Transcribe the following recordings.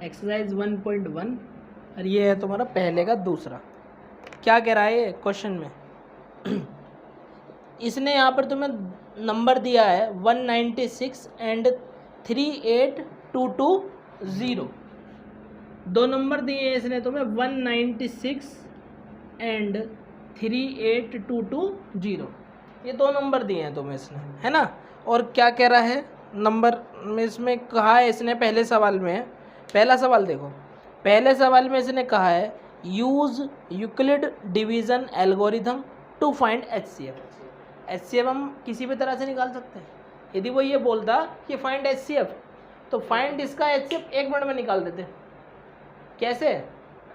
Exercise 1.1 और ये है तुम्हारा पहले का दूसरा। क्या कह रहा है ये क्वेश्चन में? इसने यहाँ पर तुम्हें नंबर दिया है 196 एंड 38220। दो नंबर दिए हैं इसने तुम्हें 196 एंड 38220। ये दो नंबर दिए हैं तुम्हें इसने, है ना। और क्या कह रहा है नंबर में, इसमें कहा है इसने पहले सवाल में, पहला सवाल देखो, पहले सवाल में इसने कहा है use Euclid division algorithm to find HCF। HCF हम किसी भी तरह से निकाल सकते हैं। यदि वो ये बोलता कि फाइंड HCF तो फाइंड इसका HCF 1 मिनट में निकाल देते। कैसे?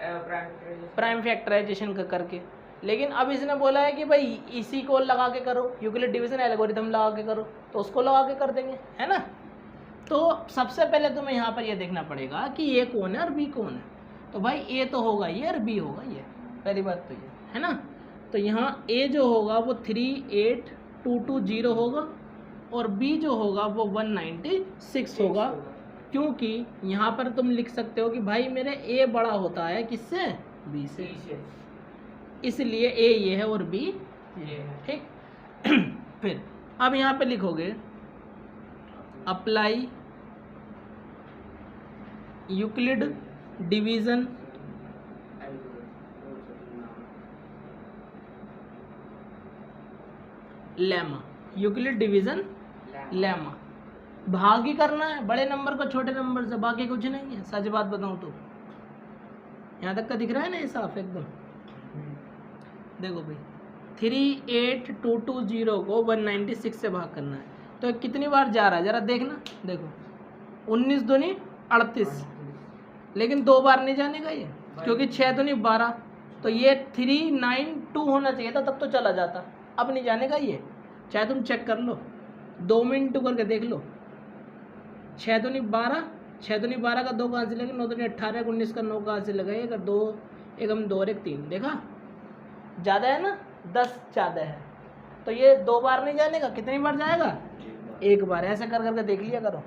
प्राइम फैक्टराइजेशन करके। लेकिन अब इसने बोला है कि भाई इसी को लगा के करो, यूक्लिड डिवीज़न एल्गोरिथम लगा के करो, तो उसको लगा के कर देंगे, है ना। तो सबसे पहले तुम्हें यहाँ पर ये देखना पड़ेगा कि ए कौन है और बी कौन है। तो भाई ए तो होगा ये और बी होगा ये, पहली बात तो ये है ना। तो यहाँ ए जो होगा वो 38220 होगा और बी जो होगा वो 196 होगा, क्योंकि यहाँ पर तुम लिख सकते हो कि भाई मेरे ए बड़ा होता है किससे? बी से, इसलिए ए ये है और बी ये है, ठीक। फिर अब यहाँ पे लिखोगे apply Euclid division lemma, Euclid division lemma. भाग ही करना है बड़े नंबर को छोटे नंबर से, बाकी कुछ नहीं है। सच बात बताऊं तो यहाँ तक का दिख रहा है ना ये साफ एकदम। देखो भाई 38220 को 196 से भाग करना है, तो कितनी बार जा रहा है जरा देखना। देखो 19 दूनी 38, लेकिन 2 बार नहीं जाने का ये, क्योंकि 6 दूनी 12, तो ये 392 होना चाहिए था, तब तो चला जाता। अब नहीं जाने का ये, चाहे तुम चेक कर लो, 2 मिनट करके देख लो। 6 दूनी 12, 6 दूनी 12 का 2 कहाँ से लगे? 9 दूनी 18, 19 का 9 कहाँ से लगा? अगर 2 एक हम 2 और 1 3, देखा ज़्यादा है ना, 10 ज़्यादा है, तो ये 2 बार नहीं जाने का। कितनी बार जाएगा? 1 बार। ऐसे कर करके देख लिया करो,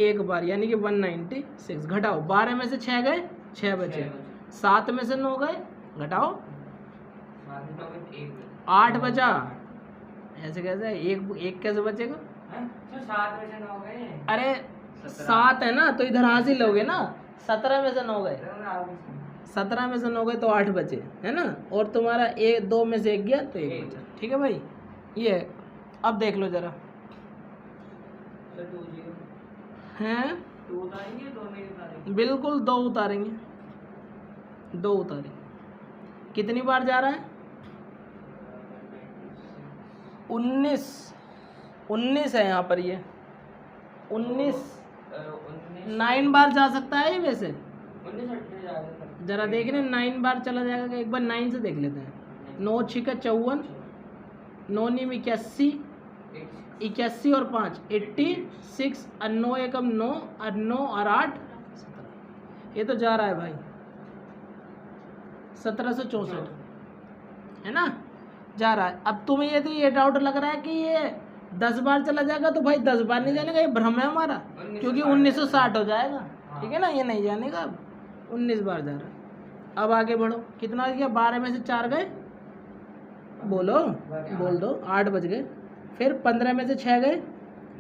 1 बार, यानी कि 196। घटाओ 12 में से 6 गए, 6 बचे, 7 में से 9 गए, घटाओ 8 बचा। ऐसे कैसे? एक कैसे बचेगा? 7 में से 9 गए। अरे 7 है ना, तो इधर हासिल लोगे ना, 17 में से 9 गए, 17 में से 9 गए तो 8 बचे, है ना। और तुम्हारा 2 में से 1 गया तो 1 बचा, ठीक है भाई। ये है। अब देख लो जरा, हैं? 2 उतारेंगे, 2 नहीं उतारेंगे? बिल्कुल 2 उतारेंगे, 2 उतारेंगे। कितनी बार जा रहा है? 19 है यहाँ पर, ये 19 9 बार जा सकता है ये वैसे। 19 जरा देख रहे 9 बार चला जाएगा, एक बार 9 से देख लेते हैं। 9 छिका 54, 9 नीम 81, 81 और 5 86, और 9 एकम 9 और 9 और 8 17। ये तो जा रहा है भाई 1764, है ना, जा रहा है। अब तुम्हें यदि ये डाउट लग रहा है कि ये 10 बार चला जाएगा, तो भाई 10 बार नहीं जाने का, ये भ्रम है हमारा, क्योंकि 1960 हो जाएगा, ठीक है ना। ये नहीं जाने का, अब 19 बार जा रहा है। अब आगे बढ़ो, कितना गया? 12 में से 4 गए, बोलो, बोल दो, 8 बच गए। फिर 15 में से 6 गए,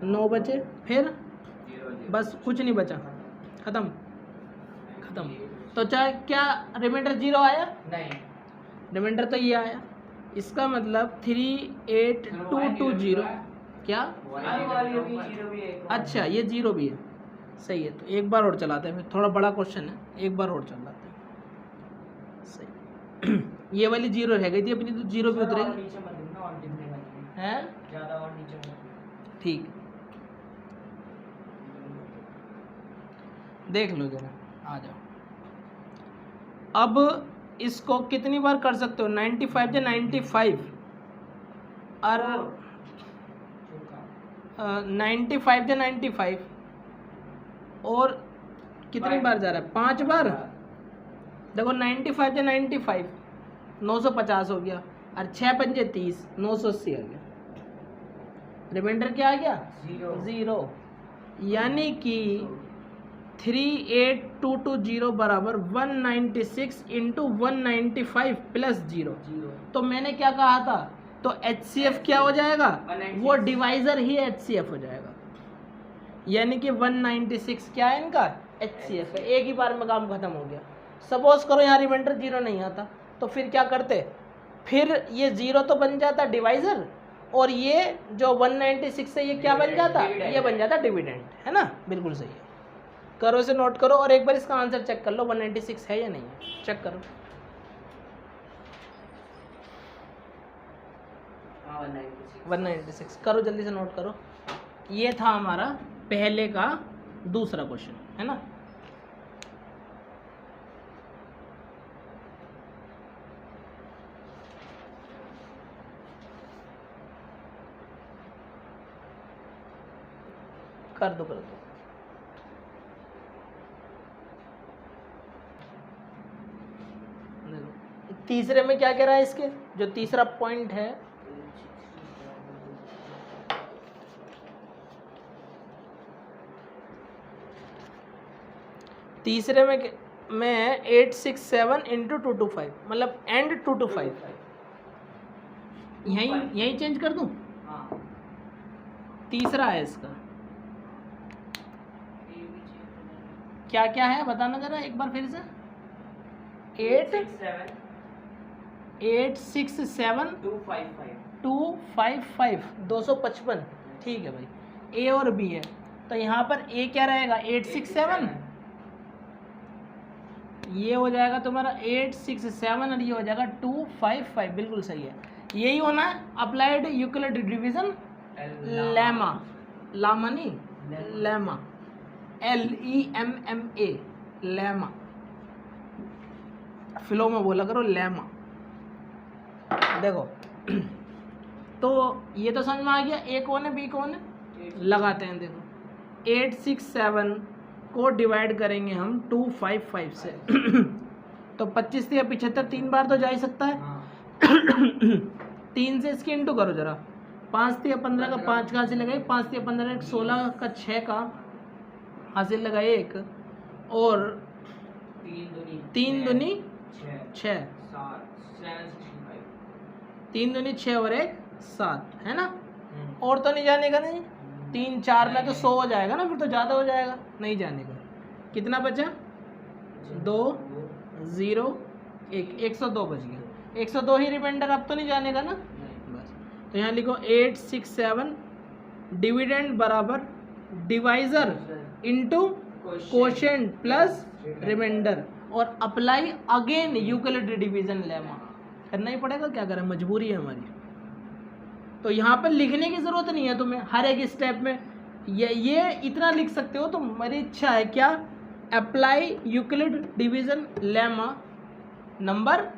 9 बचे, फिर बस कुछ नहीं बचा, खत्म खत्म। तो चाहे क्या रिमाइंडर 0 आया? नहीं, रिमाइंडर तो ये आया। इसका मतलब 38220 क्या? अच्छा ये 0 भी है, सही है। तो एक बार और चलाते हैं, फिर थोड़ा बड़ा क्वेश्चन है, एक बार और चलाते हैं, सही। ये वाली 0 रह गई थी अपनी, तो 0 भी उतरेगी, हैं? ज़्यादा और नीचे मत। ठीक, देख लो जरा, आ जाओ। अब इसको कितनी बार कर सकते हो? 95 या 95 और 95 या 95 और कितनी बार जा रहा है? 5 बार। देखो 95 या 95 950 हो गया, और 6 पंजे 30, 980 आ गया। रिमाइंडर क्या आ गया? 0। यानी कि 38220 बराबर 196 इंटू 195 प्लस 0। तो मैंने क्या कहा था, तो HCF क्या हो जाएगा, 196। वो डिवाइजर ही HCF हो जाएगा, यानी कि 196 क्या है इनका HCF है। एक ही बार में काम खत्म हो गया। सपोज करो यहाँ रिमाइंडर 0 नहीं आता, तो फिर क्या करते, फिर ये 0 तो बन जाता डिवाइजर, और ये जो 196 है ये क्या बन जाता, ये बन जाता डिविडेंड, है ना। बिल्कुल सही है, करो इसे नोट करो और एक बार इसका आंसर चेक कर लो 196 है या नहीं है, चेक करो। हाँ 196 करो, जल्दी से नोट करो। ये था हमारा पहले का दूसरा क्वेश्चन, है ना। कर दो तीसरे में क्या कह रहा है, इसके जो तीसरा पॉइंट है, तीसरे में 867 इंटू 225 मतलब एंड 225 यही चेंज कर दूं। हाँ तीसरा है इसका क्या क्या है बताना जरा एक बार फिर से। 867 255 255 ठीक है भाई। ए और बी है, तो यहाँ पर ए क्या रहेगा 867, ये हो जाएगा तुम्हारा 867 और ये हो जाएगा 255, बिल्कुल सही है। यही होना है अप्लाइड यूक्लिड डिवीजन लेमा, लामा नहीं लेमा, LEMMA लेमा, फ्लो में बोला करो लेमा। देखो तो ये तो समझ में आ गया, ए कौन है बी कौन है, लगाते हैं। देखो 867 को डिवाइड करेंगे हम 255 से तो 25 या 75 3 बार तो जा ही सकता है। 3 से इसकी इंटू करो जरा, 5 या 15 का 5 कहाँ से लगाए, 5 या 15 16 का 6 का हासिल लगाए 1, और 3 दूनी 6, 3 दूनी 6 और 1 7, है ना। और तो नहीं जाने का, नहीं 3 4 में तो 100 हो जाएगा ना, फिर तो ज़्यादा हो जाएगा, नहीं जाने का। कितना बचा 2 0 1 102 बच गया, 102 ही रिमाइंडर, अब तो नहीं जाने का ना बस। तो यहाँ लिखो 867 डिविडेंड बराबर divisor into quotient plus remainder, और apply again Euclid division lemma, करना ही पड़ेगा, क्या करें मजबूरी है हमारी। तो यहाँ पर लिखने की ज़रूरत नहीं है तुम्हें हर एक स्टेप में, ये इतना लिख सकते हो। तो मेरी इच्छा है क्या, apply Euclid division lemma number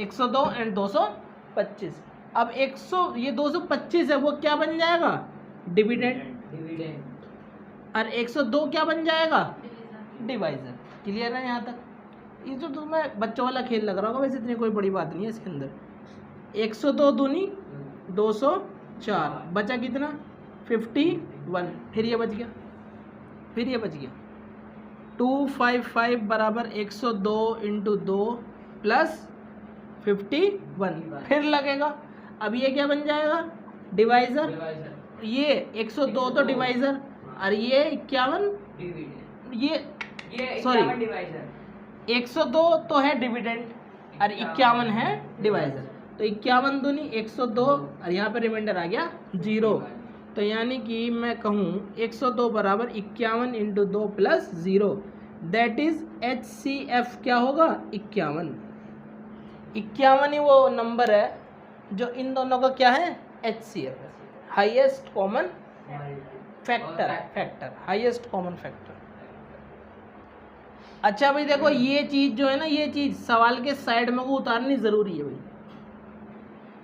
102 and 225। अब 100 ये 225 है वो क्या बन जाएगा डिविडेंड, और 102 क्या बन जाएगा डिवाइजर। क्लियर है यहाँ तक। ये तो तुम्हें बच्चों वाला खेल लग रहा होगा, वैसे इतनी कोई बड़ी बात नहीं है इसके अंदर। 102 दूनी 204, बचा कितना 51, फिर ये बच गया, फिर ये बच गया 255 बराबर 102 इंटू 2 प्लस 51, फिर लगेगा। अब ये क्या बन जाएगा डिवाइजर, ये 102 तो डिवाइजर, और ये 51 ये सॉरी 102 तो है डिविडेंड और 51 है डिवाइजर। तो 51 दूनी 102 और यहाँ पे रिमाइंडर आ गया 0। तो यानी कि मैं कहूँ 102 बराबर 51 into 2 plus 0, that is HCF क्या होगा 51। 51 ही वो नंबर है जो इन दोनों का क्या है HCF, highest common factor, highest common factor. अच्छा भाई देखो ये चीज़ जो है ना, ये चीज़ सवाल के साइड में को उतारनी ज़रूरी है भाई।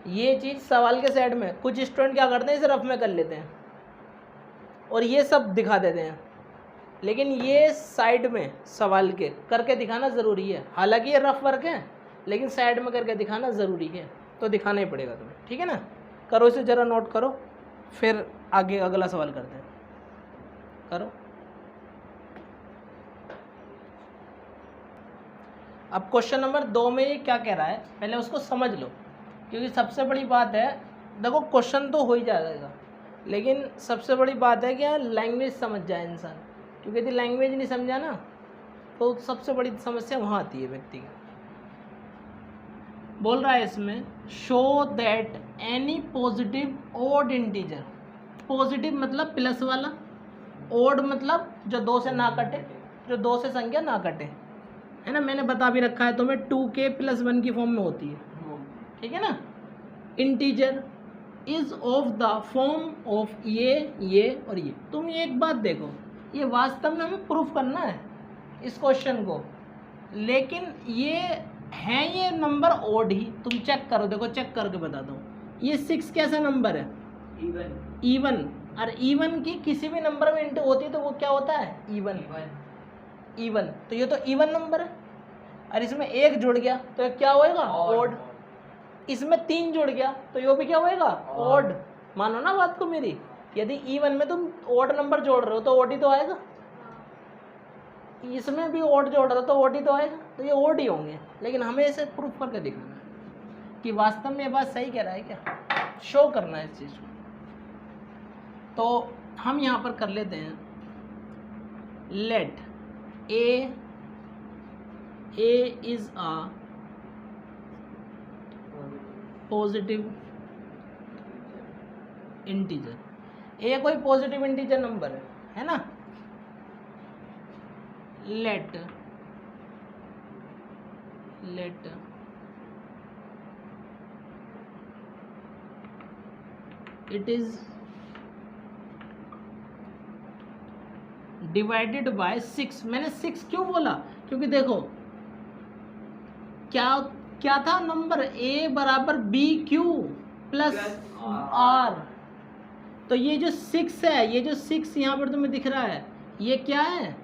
ये चीज़ सवाल के साइड में, कुछ स्टूडेंट क्या करते हैं इसे रफ में कर लेते हैं और ये सब दिखा देते हैं, लेकिन ये साइड में सवाल के करके दिखाना ज़रूरी है। हालांकि ये रफ वर्क है लेकिन साइड में करके दिखाना ज़रूरी है, तो दिखाना ही पड़ेगा तुम्हें, ठीक है ना। करो इसे ज़रा नोट करो, फिर आगे अगला सवाल करते हैं। करो अब क्वेश्चन नंबर 2 में ये क्या कह रहा है, पहले उसको समझ लो, क्योंकि सबसे बड़ी बात है, देखो क्वेश्चन तो हो ही जाएगा, लेकिन सबसे बड़ी बात है कि लैंग्वेज समझ जाए इंसान, क्योंकि यदि लैंग्वेज नहीं समझा ना तो सबसे बड़ी समस्या वहाँ आती है व्यक्ति की। बोल रहा है इसमें show that any positive odd integer, positive मतलब प्लस वाला, ओड मतलब जो 2 से ना कटे, जो 2 से संख्या ना कटे, है ना। मैंने बता भी रखा है तुम्हें 2k + 1 की फॉर्म में होती है, ठीक है ना। Integer is of the form of ये और ये। तुम ये एक बात देखो, ये वास्तव में हमें प्रूफ करना है इस क्वेश्चन को, लेकिन ये है ये नंबर ओड ही। तुम चेक करो, देखो चेक करके बताता हूँ। ये 6 कैसा नंबर है? इवन। और इवन की किसी भी नंबर में इंटू होती है तो वो क्या होता है? इवन। तो ये तो इवन नंबर है, और इसमें 1 जुड़ गया तो ये क्या होएगा? ओड। इसमें 3 जुड़ गया तो ये भी क्या होएगा? ओड। मानो ना बात को मेरी, यदि इवन में तुम ओड नंबर जोड़ रहे हो तो ओड ही तो आएगा, इसमें भी ओड जोड़ रहे हो तो ओड ही तो आएगा, तो ये ओड ही होंगे। लेकिन हमें इसे प्रूफ करके दिखाना है कि वास्तव में ये बात सही कह रहा है क्या, शो करना है इस चीज़ को। तो हम यहाँ पर कर लेते हैं, let a is a positive integer. A कोई पॉजिटिव इंटीजर नंबर है ना। Let it is divided by 6। मैंने 6 क्यों बोला? क्योंकि देखो क्या था नंबर, a बराबर BQ + R। तो ये जो 6 है, ये जो 6 यहाँ पर तुम्हें दिख रहा है, ये क्या है?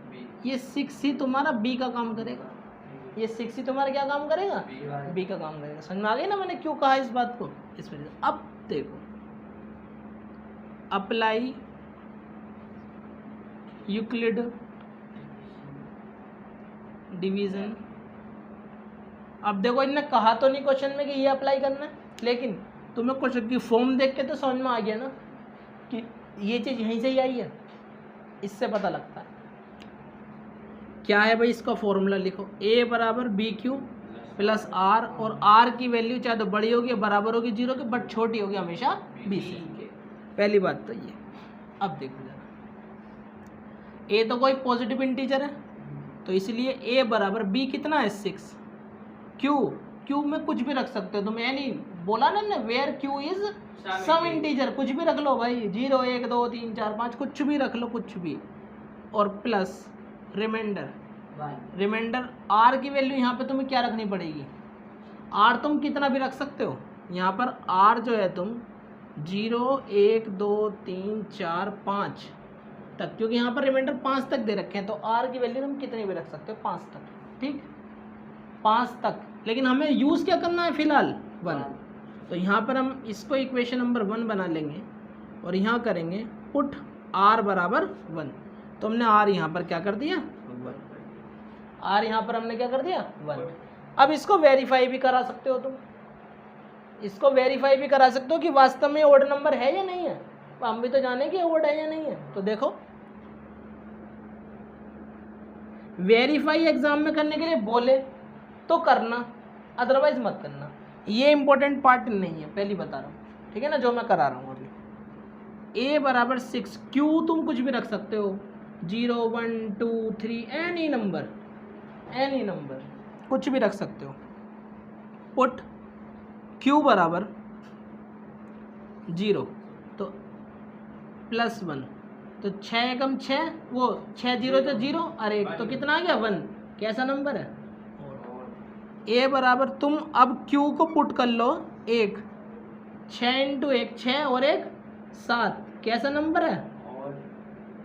ये 6 ही तुम्हारा B का काम करेगा। ये 6 ही तुम्हारा क्या काम करेगा? B का काम करेगा। समझ में आ गया ना मैंने क्यों कहा इस बात को, इस वजह से। अब देखो, अप्लाई यूक्लिड डिवीजन। अब देखो इन्होंने कहा तो नहीं क्वेश्चन में कि ये अप्लाई करना है, लेकिन तुम्हें क्वेश्चन की फॉर्म देख के तो समझ में आ गया ना कि ये चीज़ यहीं से ही आई है, इससे पता लगता है। क्या है भाई इसका फॉर्मूला लिखो, a बराबर BQ + R, और R की वैल्यू चाहे तो बड़ी होगी बराबर होगी 0 के, बट छोटी होगी हमेशा B से। पहली बात तो ये। अब देखो जरा, a तो कोई पॉजिटिव इंटीजर है, तो इसलिए a बराबर B कितना है? 6। Q में कुछ भी रख सकते हो तुम, यानी बोला ना where Q is some integer, कुछ भी रख लो भाई, 0 1 2 3 4 5 कुछ भी रख लो, कुछ भी। और प्लस रिमाइंडर R की वैल्यू यहाँ पे तुम्हें क्या रखनी पड़ेगी? R तुम कितना भी रख सकते हो, यहाँ पर R जो है तुम 0 1 2 3 4 5 तक, क्योंकि यहाँ पर रिमाइंडर 5 तक दे रखे हैं, तो R की वैल्यू तुम कितनी भी रख सकते हो, 5 तक, ठीक, 5 तक। लेकिन हमें यूज़ क्या करना है फिलहाल? 1। तो यहाँ पर हम इसको इक्वेशन नंबर 1 बना लेंगे और यहाँ करेंगे पुट R बराबर 1। तो हमने R यहाँ पर क्या कर दिया? 1। R यहाँ पर हमने क्या कर दिया? 1। अब इसको वेरीफाई भी करा सकते हो तुम, इसको वेरीफाई भी करा सकते हो कि वास्तव में ओड नंबर है या नहीं है। हम भी तो जाने कि ओड है या नहीं है। तो देखो, वेरीफाई एग्जाम में करने के लिए बोले तो करना, अदरवाइज मत करना। ये इंपॉर्टेंट पार्ट नहीं है, पहली बता रहा हूँ, ठीक है ना, जो मैं करा रहा हूँ अभी। a बराबर 6, q तुम कुछ भी रख सकते हो, 0 1 2 3 एनी नंबर कुछ भी रख सकते हो। पुट q बराबर 0 तो +1, तो 6 एकम 6, वो 6 0 तो 0 और 1 तो कितना आ गया? 1। कैसा नंबर है? a बराबर, तुम अब q को पुट कर लो 1, 6 × 1 6 और 1 7, कैसा नंबर है?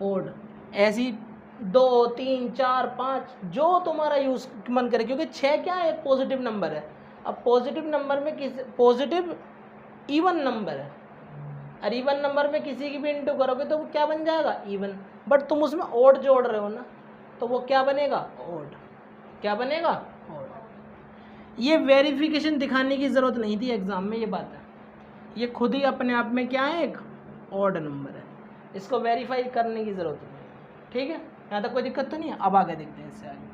ओड। ऐसी 2 3 4 5 जो तुम्हारा यूज मन करे, क्योंकि 6 क्या है? एक पॉजिटिव नंबर है। अब पॉजिटिव नंबर में किसी पॉजिटिव इवन नंबर है, और इवन नंबर में किसी की भी इंटू करोगे तो वो क्या बन जाएगा? इवन। बट तुम उसमें ओड जोड़ रहे हो ना, तो वो क्या बनेगा? ओड। क्या बनेगा? ओड। ये वेरिफिकेशन दिखाने की ज़रूरत नहीं थी एग्ज़ाम में, ये बात है, ये खुद ही अपने आप में क्या है, एक ऑड नंबर है, इसको वेरीफाई करने की ज़रूरत नहीं। ठीक है, यहाँ तक कोई दिक्कत तो नहीं है। अब आगे देखते हैं इससे आगे,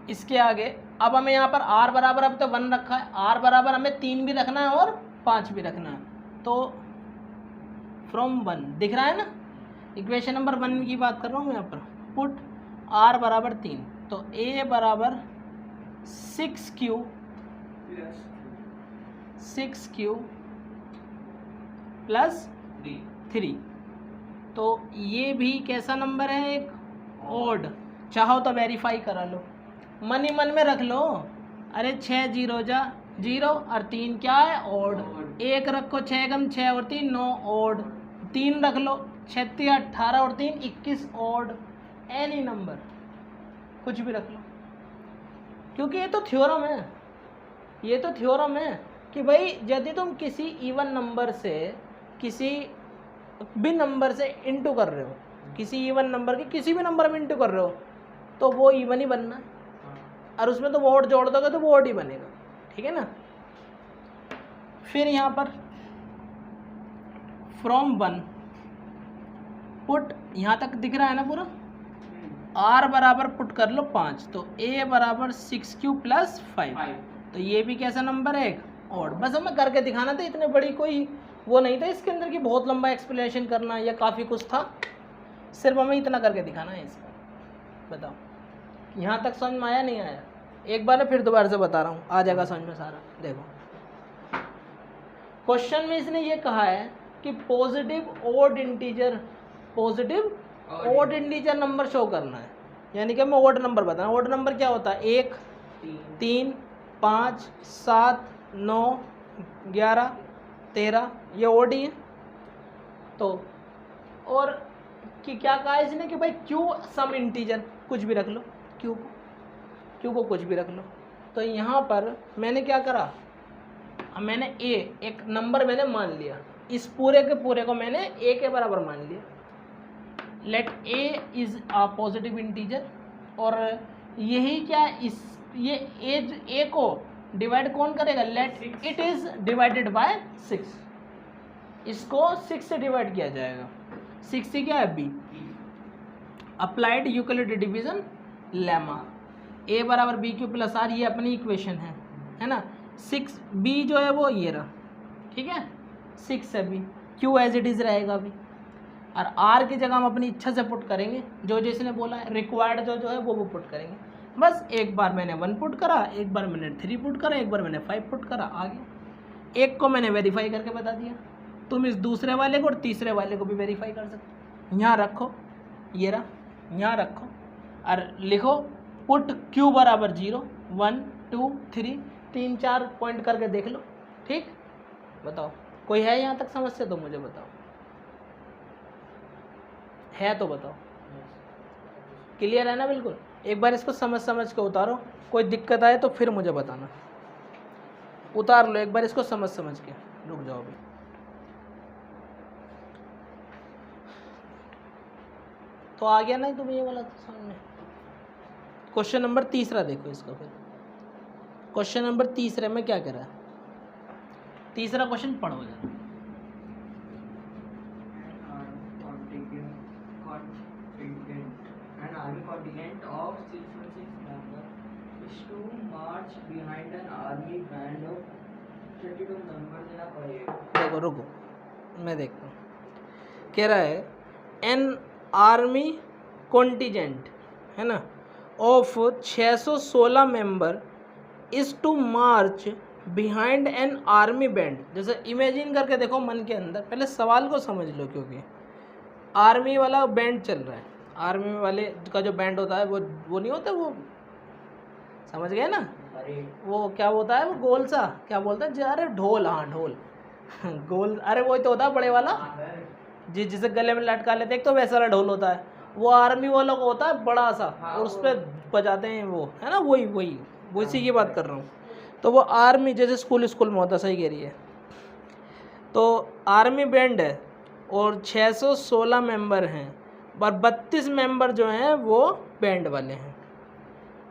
इसके आगे अब हमें यहाँ पर r बराबर, अब तो 1 रखा है, r बराबर हमें 3 भी रखना है और 5 भी रखना है, तो फ्रॉम 1 दिख रहा है ना, इक्वेशन नंबर 1 की बात कर रहा हूँ मैं यहाँ पर, पुट r बराबर 3, तो a बराबर 6q प्लस 3, तो ये भी कैसा नंबर है, एक ऑड। चाहो तो वेरीफाई करा लो, मन ही मन में रख लो, अरे 6 0 जा 0 और 3 क्या है, ऑड, 1 रखो, 6 गम 6 और 3 9 ऑड, 3 रख लो, 36 18 और 3 21 ऑड, एनी नंबर कुछ भी रख लो, क्योंकि ये तो थ्योरम है, ये तो थ्योरम है कि भाई यदि तुम किसी इवन नंबर से किसी भी नंबर से इंटू कर रहे हो, किसी इवन नंबर के किसी भी नंबर में इंटू कर रहे हो, तो वो इवन ही बनना है, और उसमें तो वोट जोड़ दोगे तो वोट ही बनेगा। ठीक है ना, फिर यहाँ पर फ्रॉम 1 पुट, यहाँ तक दिख रहा है ना पूरा, r बराबर पुट कर लो 5, तो a बराबर 6q प्लस 5, तो ये भी कैसा नंबर है, एक ऑड। बस हमें करके दिखाना था, इतने बड़ी कोई वो नहीं था इसके अंदर कि बहुत लंबा एक्सप्लेनेशन करना या काफ़ी कुछ था, सिर्फ हमें इतना करके दिखाना है इसका। बताओ यहाँ तक समझ में आया नहीं आया, एक बार फिर दोबारा से बता रहा हूँ, आ जाएगा समझ में सारा। देखो क्वेश्चन में इसने ये कहा है कि positive odd integer number show करना है, यानी कि हमें ओड नंबर बताना। ओड नंबर क्या होता है, 1 3 5 7 9 11 13, ये ओड ही है। तो और कि क्या कहा है इसने कि भाई क्यू सम इंटीजर, कुछ भी रख लो, क्यू को कुछ भी रख लो। तो यहाँ पर मैंने क्या करा, मैंने a एक नंबर मैंने मान लिया, इस पूरे के पूरे को मैंने a के बराबर मान लिया, let a is a positive integer, और यही क्या इस ये a को डिवाइड कौन करेगा, late it is divided by 6, इसको 6 से डिवाइड किया जाएगा, 6 से क्या है b, applied Euclid division lemma, a बराबर बी क्यू प्लस आर, ये अपनी इक्वेशन है ना। 6 b जो है वो ये रहा, ठीक है, 6 है b, q as it is रहेगा अभी, और r की जगह हम अपनी इच्छा से पुट करेंगे, जो जिसने बोला है रिक्वायर्ड जो है वो पुट करेंगे। बस एक बार मैंने 1 पुट करा, एक बार मैंने 3 पुट करा, एक बार मैंने 5 पुट करा, आ गया। एक को मैंने वेरीफाई करके बता दिया, तुम इस दूसरे वाले को और तीसरे वाले को भी वेरीफाई कर सकते। यहाँ रखो, ये रहा, यहाँ रखो और लिखो पुट q बराबर 0 1 2 3 3 4 पॉइंट करके देख लो। ठीक, बताओ कोई है यहाँ तक समस्या तो मुझे बताओ, है तो बताओ। क्लियर है ना बिल्कुल। एक बार इसको समझ के उतारो, कोई दिक्कत आए तो फिर मुझे बताना। उतार लो एक बार इसको समझ के, रुक जाओ अभी। तो आ गया ना तुम्हें ये वाला सामने। क्वेश्चन नंबर 3 देखो इसका। फिर क्वेश्चन नंबर 3 में क्या कह रहा है, तीसरा क्वेश्चन पढ़ो जरा। An army contingent of 616 members is to march behind an army band of 32 members in a parade. देखो रुको, मैं देखता हूँ। कह रहा है एन आर्मी कॉन्टिजेंट है ना of 616 member is to march behind an army band. जैसे इमेजिन करके देखो मन के अंदर, पहले सवाल को समझ लो, क्योंकि आर्मी वाला बैंड चल रहा है। आर्मी वाले का जो बैंड होता है वो नहीं होता, वो समझ गए ना, वो क्या होता है, वो गोल सा क्या बोलते हैं, अरे ढोल, हाँ ढोल गोल, अरे वही तो होता है बड़े वाला जिसे गले में लटका लेते हैं, तो वैसा वाला ढोल होता है। वो आर्मी वालों को होता है बड़ा सा, और उस पर बजाते हैं वो, है ना, वही इसी की बात कर रहा हूँ। तो वो आर्मी जैसे स्कूल में होता, सही कह रही है। तो आर्मी बैंड है और 616 मेंबर हैं, और 32 मेंबर जो हैं वो बैंड वाले हैं।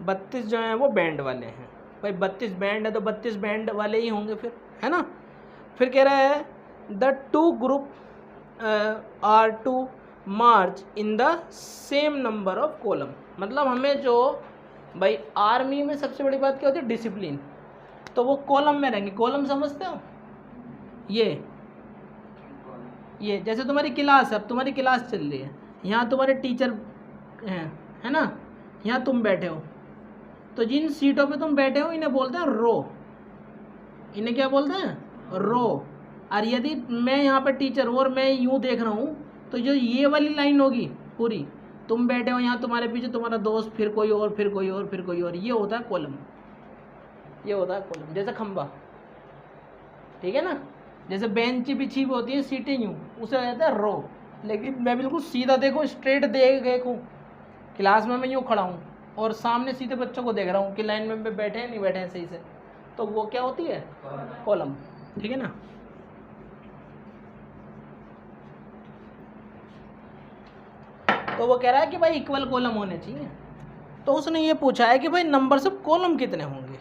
32 जो हैं वो बैंड वाले हैं। भाई 32 बैंड है तो 32 बैंड वाले ही होंगे फिर, है ना। फिर कह रहा है the two group are to march in the same number of column. मतलब हमें जो भाई आर्मी में सबसे बड़ी बात क्या होती है, डिसिप्लिन। तो वो कॉलम में रहेंगे। कॉलम समझते हो, ये जैसे तुम्हारी क्लास है, अब तुम्हारी क्लास चल रही है, यहाँ तुम्हारे टीचर हैं, है ना, यहाँ तुम बैठे हो, तो जिन सीटों पे तुम बैठे हो इन्हें बोलते हैं रो। इन्हें क्या बोलते हैं, रो। और यदि मैं यहाँ पर टीचर हूँ और मैं यूँ देख रहा हूँ, तो जो ये वाली लाइन होगी पूरी, तुम बैठे हो यहाँ, तुम्हारे पीछे तुम्हारा दोस्त, फिर कोई और, फिर कोई और, फिर कोई और, ये होता है कॉलम। ये होता है कॉलम, जैसे खंबा, ठीक है ना। जैसे बेंच बिछी हुई होती है, सीटें यूँ, उसे कहते हैं रो। लेकिन मैं बिल्कुल सीधा देखूँ, स्ट्रेट देखूँ, क्लास में मैं यूँ खड़ा हूँ और सामने सीधे बच्चों को देख रहा हूँ कि लाइन में बैठे हैं नहीं बैठे हैं सही से, तो वो क्या होती है, कॉलम, ठीक है ना। तो वो कह रहा है कि भाई इक्वल कॉलम होने चाहिए। तो उसने ये पूछा है कि भाई नंबर्स ऑफ कॉलम कितने होंगे,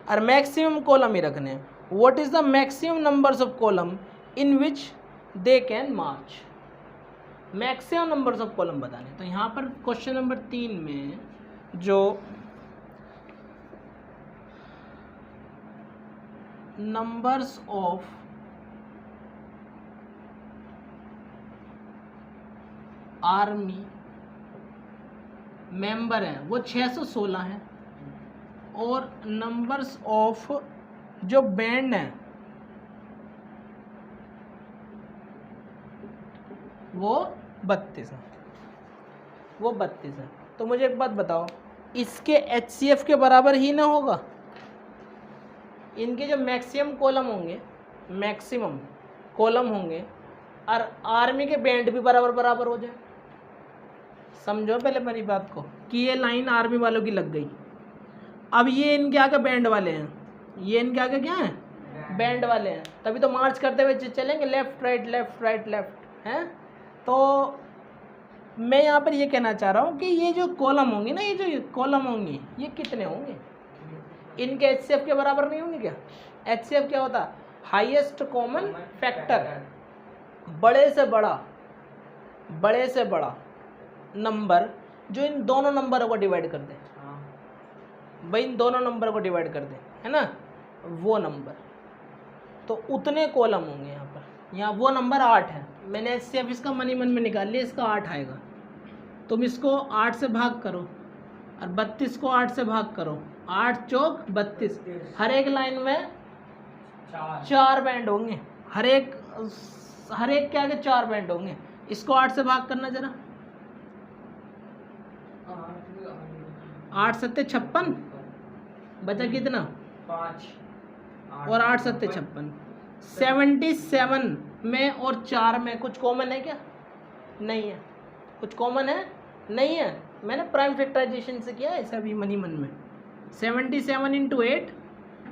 और मैक्सिमम कॉलम ही रखने हैं। What is the maximum numbers of column in which they can March. Maximum numbers of column बताने। तो यहाँ पर क्वेश्चन नंबर 3 में जो नंबर्स ऑफ आर्मी मेंबर हैं वो 616 हैं, और नंबर्स ऑफ जो बैंड हैं वो 32 हैं, वो 32 हैं। तो मुझे एक बात बताओ, इसके HCF के बराबर ही ना होगा। इनके जो मैक्सिमम कॉलम होंगे, मैक्सिमम कॉलम होंगे, और आर्मी के बैंड भी बराबर बराबर हो जाए। समझो पहले मेरी बात को, कि ये लाइन आर्मी वालों की लग गई। अब ये इनके आगे बैंड वाले हैं, ये इनके आगे क्या हैं, बैंड वाले हैं, तभी तो मार्च करते हुए चलेंगे left right left right left, हैं। तो मैं यहाँ पर ये कहना चाह रहा हूँ कि ये जो कॉलम होंगे ना, ये जो कॉलम होंगे ये कितने होंगे, इनके HCF के बराबर नहीं होंगे क्या। HCF क्या होता है, हाईएस्ट कॉमन फैक्टर। बड़े से बड़ा नंबर जो इन दोनों नंबरों को डिवाइड कर दे, भाई इन दोनों नंबर को डिवाइड कर दे, है ना, वो नंबर। तो उतने कॉलम होंगे यहाँ पर। यहाँ वो नंबर 8 है, मैंने HCF इसका मन ही मन में निकाल लिया, इसका 8 आएगा। तुम इसको 8 से भाग करो और 32 को 8 से भाग करो, 8 चौक 32। हर एक लाइन में 4 बैंड होंगे, हर एक के आगे 4 बैंड होंगे। इसको 8 से भाग करना जरा, 8 सत्ते 56, बचा कितना 5, और 8 सत्ते 56। 77 में और 4 में कुछ कॉमन है क्या, नहीं है। कुछ कॉमन है नहीं है, मैंने प्राइम फैक्टराइजेशन से किया ऐसा भी मन ही मन में। 77 इंटू 8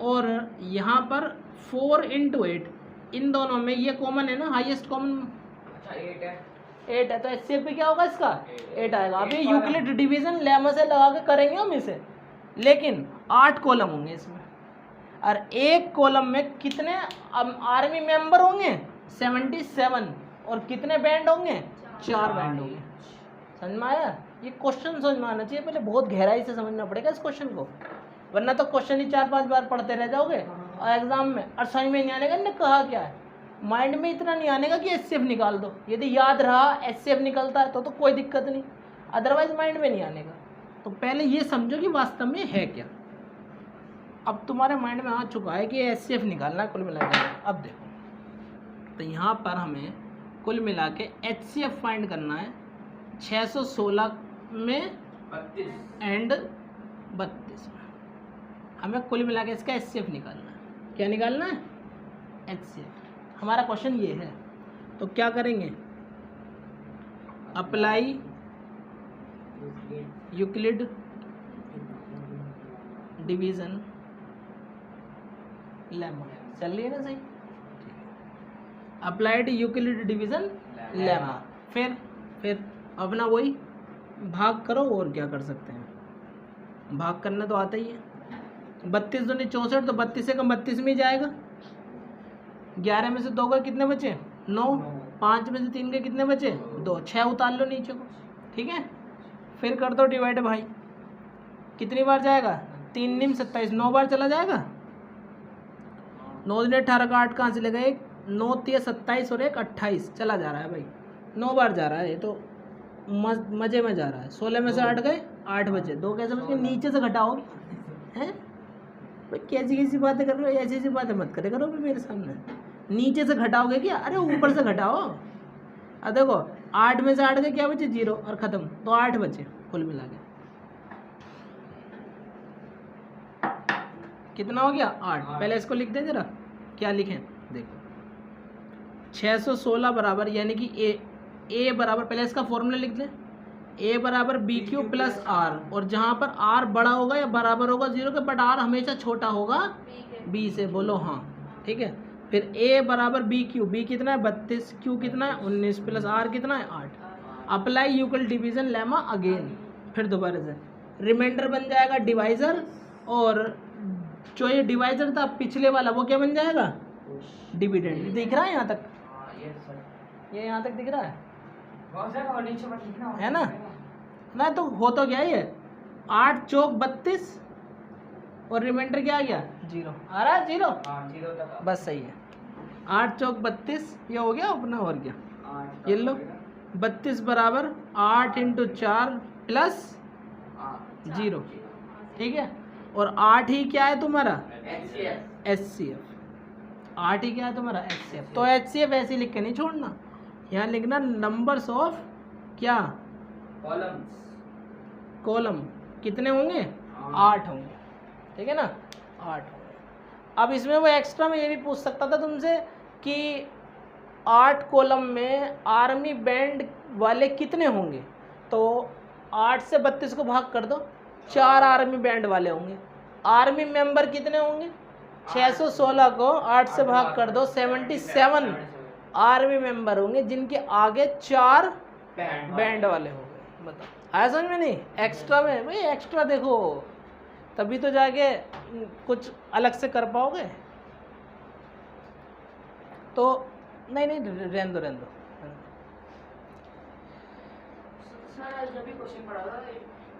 और यहाँ पर 4 इंटू 8, इन दोनों में ये कॉमन है ना, हाईएस्ट कॉमन। अच्छा 8 है, 8 है, तो HCF पे क्या होगा इसका 8 आएगा। अभी यूक्लिड डिवीजन लेमा से लगा के करेंगे हम इसे, लेकिन 8 कॉलम होंगे इसमें, और एक कॉलम में कितने आर्मी मेंबर होंगे 77, और कितने बैंड होंगे 4 बैंड होंगे। समझ में आया, ये क्वेश्चन समझ में आना चाहिए, पहले बहुत गहराई से समझना पड़ेगा इस क्वेश्चन को, वरना तो क्वेश्चन ही 4-5 बार पढ़ते रह जाओगे और एग्जाम में, और समझ में नहीं आने का इन्होंने कहा क्या है, माइंड में इतना नहीं आने का कि HCF निकाल दो। यदि याद रहा HCF निकलता है तो कोई दिक्कत नहीं, अदरवाइज माइंड में नहीं आने का। तो पहले ये समझो कि वास्तव में है क्या। अब तुम्हारे माइंड में आ चुका है कि HCF निकालना है कुल मिला के। अब देखो, तो यहाँ पर हमें कुल मिला के HCF फाइंड करना है 616 में 32 एंड 32 में। हमें कुल मिला के इसका HCF निकालना है। क्या निकालना है, HCF। हमारा क्वेश्चन ये है, तो क्या करेंगे, अप्लाई यूक्लिड डिवीजन लेमा। चल रही है ना सही, अप्लाइड यूक्लिड डिवीजन लेमा। फिर अपना वही भाग करो, और क्या कर सकते हैं। भाग करना तो आता ही है। 32 दूनी 64, तो 32 से कम 32 में ही जाएगा। 11 में से 2 गए कितने बचे? 9। 5 में से 3 गए कितने बचे? 2। 6 उतार लो नीचे को, ठीक है। फिर कर दो डिवाइड भाई, कितनी बार जाएगा? 3 निम 27, 9 बार चला जाएगा। 9 दूनी 18 का 8 कहाँ से लेगा? 1 9 3 27 और 1 28, चला जा रहा है भाई, 9 बार जा रहा है। ये तो मजे में जा रहा है। 16 में से 8 गए, 8 बचे। 2 कैसे बच गए? नीचे से घटाओगे हैं भाई, कैसी कैसी बातें कर रहे हो? ऐसी ऐसी बातें मत करे करो भी मेरे सामने। नीचे से घटाओगे क्या? अरे ऊपर से घटाओ। अब देखो 8 में से 8 गए, क्या बचे? 0 और ख़त्म, तो 8 बचे कुल मिला के। कितना हो गया? 8। पहले इसको लिख दें जरा, क्या लिखें देखो। 616 बराबर, यानी कि ए बराबर, पहले इसका फॉर्मूला लिख दें। ए बराबर बी क्यू प्लस आर, और जहाँ पर आर बड़ा होगा या बराबर होगा 0 के, बट आर हमेशा छोटा होगा बी से। बोलो हाँ, ठीक है। फिर ए बराबर बी क्यू, बी कितना है? 32, क्यू कितना है? 19, प्लस आर कितना है? 8। Apply Euclid division lemma again, फिर दोबारा से रिमाइंडर बन जाएगा डिवाइजर, और जो ये डिवाइजर था पिछले वाला वो क्या बन जाएगा? डिविडेंड। दिख रहा है यहाँ तक? ये यहाँ तक दिख रहा है है ना तो हो तो गया ये 8 चौक 32 और रिमाइंडर क्या आ गया? 0 आ रहा है। 0 बस सही है। 8 चौक 32 ये हो गया अपना, और क्या ये लो 32 बराबर 8 × 4 प्लस 0, ठीक है। और 8 ही क्या है तुम्हारा? HCF। 8 ही क्या है तुम्हारा? HCF। तो HCF ऐसे लिख के नहीं छोड़ना, यहाँ लिखना नंबर्स ऑफ क्या? कॉलम। कितने होंगे? 8 होंगे, ठीक है ना, 8 होंगे। अब इसमें वो एक्स्ट्रा में ये भी पूछ सकता था तुमसे कि 8 कॉलम में आर्मी बैंड वाले कितने होंगे, तो 8 से 32 को भाग कर दो, 4 आर्मी बैंड वाले होंगे। आर्मी मेंबर कितने होंगे? 616 को 8 से भाग कर दो, 77 आर्मी मेंबर होंगे जिनके आगे 4 बैंड वाले होंगे। बताओ आया समझ में? नहीं एक्स्ट्रा में भाई, एक्स्ट्रा देखो तभी तो जाके कुछ अलग से कर पाओगे। तो नहीं रहने दो जब भी क्वेश्चन पढ़ा था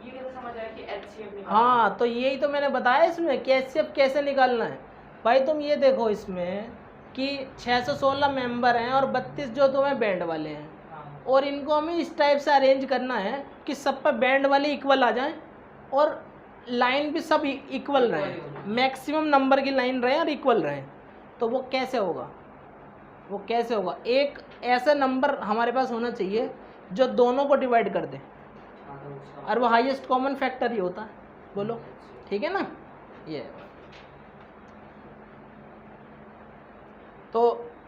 ये कैसे समझ आया कि HCF निकालना? हाँ तो यही तो मैंने बताया इसमें कि HCF कैसे निकालना है भाई। तुम ये देखो इसमें कि 616 मेंबर हैं और 32 जो तुम्हें बैंड वाले हैं, और इनको हमें इस टाइप से अरेंज करना है कि सब पर बैंड वाले इक्वल आ जाएं और लाइन भी सब इक्वल रहें, मैक्सिमम नंबर की लाइन रहे और इक्वल रहें। तो वो कैसे होगा? एक ऐसा नंबर हमारे पास होना चाहिए जो दोनों को डिवाइड कर दे, और वो हाईएस्ट कॉमन फैक्टर ही होता है। बोलो ठीक है ना? ये तो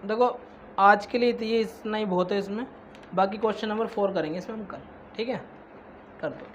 देखो आज के लिए तो ये इतना ही बहुत है इसमें, बाकी क्वेश्चन नंबर 4 करेंगे इसमें हम कल, ठीक है? कर दो।